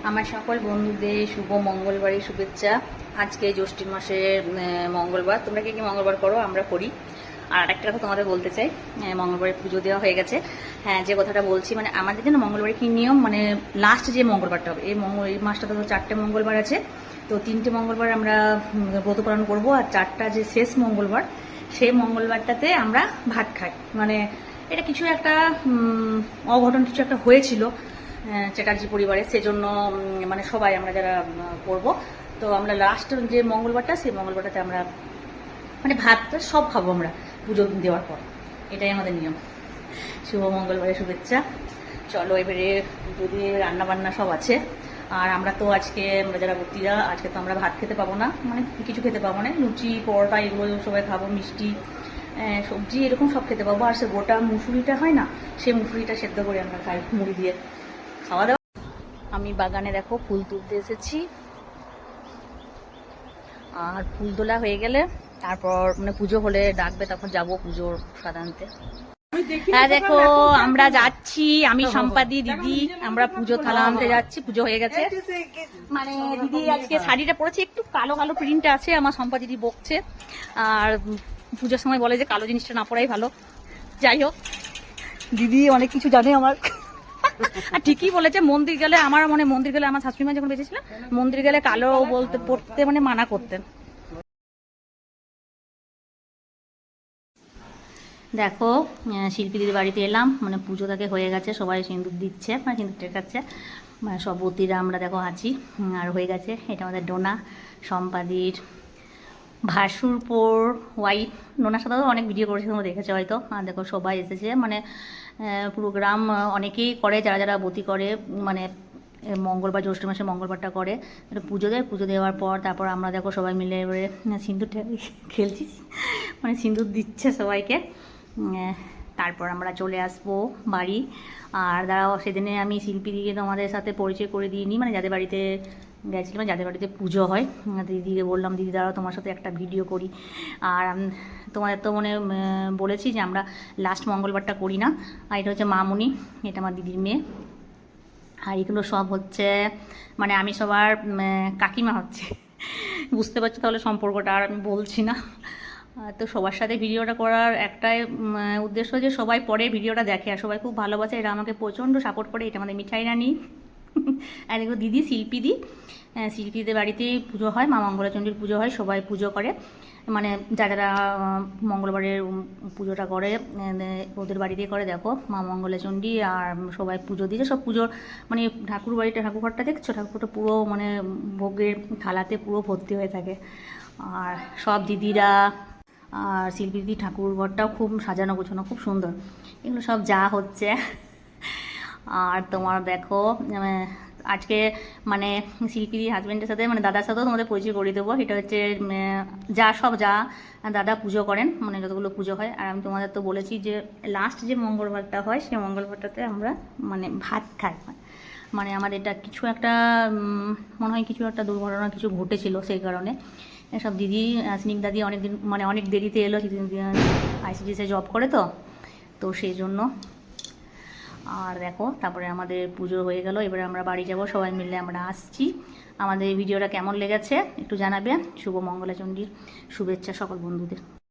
আমার সকল বন্ধুদের শুভ মঙ্গলবারের শুভেচ্ছা। আজকে জ্যৈষ্ঠ মাসের মঙ্গলবার। তোমরা কি কি মঙ্গলবার করো? আমরা করি। আর একটা কথা তোমাদের বলতে চাই, মঙ্গলবারে পুজো দেওয়া হয়ে গেছে। হ্যাঁ, যে কথাটা বলছি, মানে আমাদের জন্য মঙ্গলবারে কি নিয়ম, মানে লাস্ট যে মঙ্গলবারটা হবে, এই মাসটা তো 4টে মঙ্গলবার আছে। তো 3টে মঙ্গলবার আমরা ব্রত পালন করবো, আর 4টা যে শেষ মঙ্গলবার, সেই মঙ্গলবারটাতে আমরা ভাত খাই। মানে এটা কিছু একটা অঘটন কিছু একটা হয়েছিল চ্যাটার্জি পরিবারে, সেজন্য মানে সবাই আমরা যারা করব, তো আমরা লাস্ট যে মঙ্গলবারটা, সেই মঙ্গলবারটাতে আমরা মানে ভাতটা সব খাবো আমরা পুজো দেওয়ার পর। এটাই আমাদের নিয়ম। শুভ মঙ্গলবারের শুভেচ্ছা। চলো এবারে যদি রান্না বান্না সব আছে। আর আমরা তো আজকে, আমরা যারা ভর্তিরা, আজকে তো আমরা ভাত খেতে পাবো না, মানে কিছু খেতে পাবো না, লুচি পরোটা এগুলো সবাই খাবো, মিষ্টি সবজি এরকম সব খেতে পাবো। আর সে গোটা মুসুরিটা হয় না, সেই মুসুরিটা সেদ্ধ করে আমরা খাই মুড়ি দিয়ে। খাওয়া দাওয়া। আমি বাগানে দেখো ফুল তুলতে এসেছি, আর ফুল তোলা হয়ে গেলে তারপর মানে পুজো হলে ডাকবে, তখন যাবো পুজোর সাধারণতে। হ্যাঁ দেখো আমরা যাচ্ছি, আমি সম্পাদি দিদি, আমরা পুজো থালা আনতে যাচ্ছি। পুজো হয়ে গেছে, মানে দিদি আজকে শাড়িটা পরেছে, একটু কালো কালো প্রিন্ট আছে, আমার সম্পা দিদি বকছে। আর পুজোর সময় বলে যে কালো জিনিসটা না পরাই ভালো। যাই হোক, দিদি অনেক কিছু জানে আমার। আর ঠিকই বলেছে, মন্দির গেলে আমার মন্দির গেলে আমার শাশুড়ি মা যখন বেঁচে ছিল, মন্দির গেলে কালো বলতে পড়তে মানে মানা করতেন। দেখো শিল্পীদের বাড়িতে এলাম, মানে পুজো তাকে হয়ে গেছে, সবাই সিঁদুর দিচ্ছে, মানে সিঁদুর টেকাচ্ছে, মানে সব বতীরা আমরা দেখো আছি। আর হয়ে গেছে, এটা আমাদের ডোনা, সম্পাদির ভাসুরপুর ওয়াইফ। ডোনার সাথেও অনেক ভিডিও করেছে, তোমরা দেখেছো হয়তো। আর দেখো সবাই এসেছে, মানে পুরো গ্রাম অনেকেই করে, যারা যারা বতী করে, মানে মঙ্গলবার, জ্যৈষ্ঠ মাসে মঙ্গলবারটা করে, পুজো দেয়। পুজো দেওয়ার পর তারপর আমরা দেখো সবাই মিলে এবারে সিঁদুর খেলছি, মানে সিঁদুর দিচ্ছে সবাইকে। তারপর আমরা চলে আসবো বাড়ি। আর দাঁড়াও, সেদিনে আমি শিল্পী দিকে তোমাদের সাথে পরিচয় করে দিইনি, মানে যাদের বাড়িতে গেছিলাম, যাদের বাড়িতে পুজো হয়, দিদিকে বললাম দিদি দাঁড়াও তোমার সাথে একটা ভিডিও করি। আর তোমাদের তো মনে বলেছি যে আমরা লাস্ট মঙ্গলবারটা করি না। আর এটা হচ্ছে মামুনি, এটা আমার দিদির মেয়ে। আর এগুলো সব হচ্ছে মানে আমি সবার কাকিমা হচ্ছে, বুঝতে পারছো তাহলে সম্পর্কটা, আর আমি বলছি না। তো সবার সাথে ভিডিওটা করার একটাই উদ্দেশ্য, যে সবাই পরে ভিডিওটা দেখে, আর সবাই খুব ভালোবাসে, এরা আমাকে প্রচণ্ড সাপোর্ট করে। এটা আমাদের মিঠাই রানী। আর দেখো দিদি শিল্পীদি, শিল্পীদের বাড়িতেই পুজো হয়, মা মঙ্গলাচণ্ডীর পুজো হয়, সবাই পুজো করে, মানে যারা মঙ্গলবারের পুজোটা করে ওদের বাড়িতেই করে। দেখো মা মঙ্গলাচণ্ডী, আর সবাই পুজো দিয়েছে, সব পুজোর মানে ঠাকুর বাড়িটা, ঠাকুরঘরটা দেখছো, ঠাকুরটা পুরো মানে ভোগের থালাতে পুরো ভর্তি হয়ে থাকে। আর সব দিদিরা, আর শিল্পী দিদি ঠাকুরঘরটাও খুব সাজানো গোছানো, খুব সুন্দর। এগুলো সব যা হচ্ছে। আর তোমার দেখো আজকে মানে শিল্পীর হাজব্যান্ডের সাথে, মানে দাদার সাথেও তোমাদের পরিচয় করিয়ে দেবো। এটা হচ্ছে যা দাদা পুজো করেন, মানে যতগুলো পুজো হয়। আর আমি তোমাদের তো বলেছি যে লাস্ট যে মঙ্গলবারটা হয়, সেই মঙ্গলবারটাতে আমরা মানে ভাত খাই। মানে আমাদের এটা কিছু একটা মনে হয় কিছু একটা দুর্ঘটনা কিছু ঘটেছিল, সেই কারণে সব দিদি, স্নিগ্ধাদি অনেকদিন মানে অনেক দেরিতে এলো, আইসিডিএসে জব করে, তো সেই জন্য। আর দেখো তারপরে আমাদের পুজো হয়ে গেল, এবারে আমরা বাড়ি যাব, সবাই মিলে আমরা আসছি। আমাদের ভিডিওটা কেমন লেগেছে একটু জানাবে। শুভ মঙ্গলাচণ্ডীর শুভেচ্ছা সকল বন্ধুদের।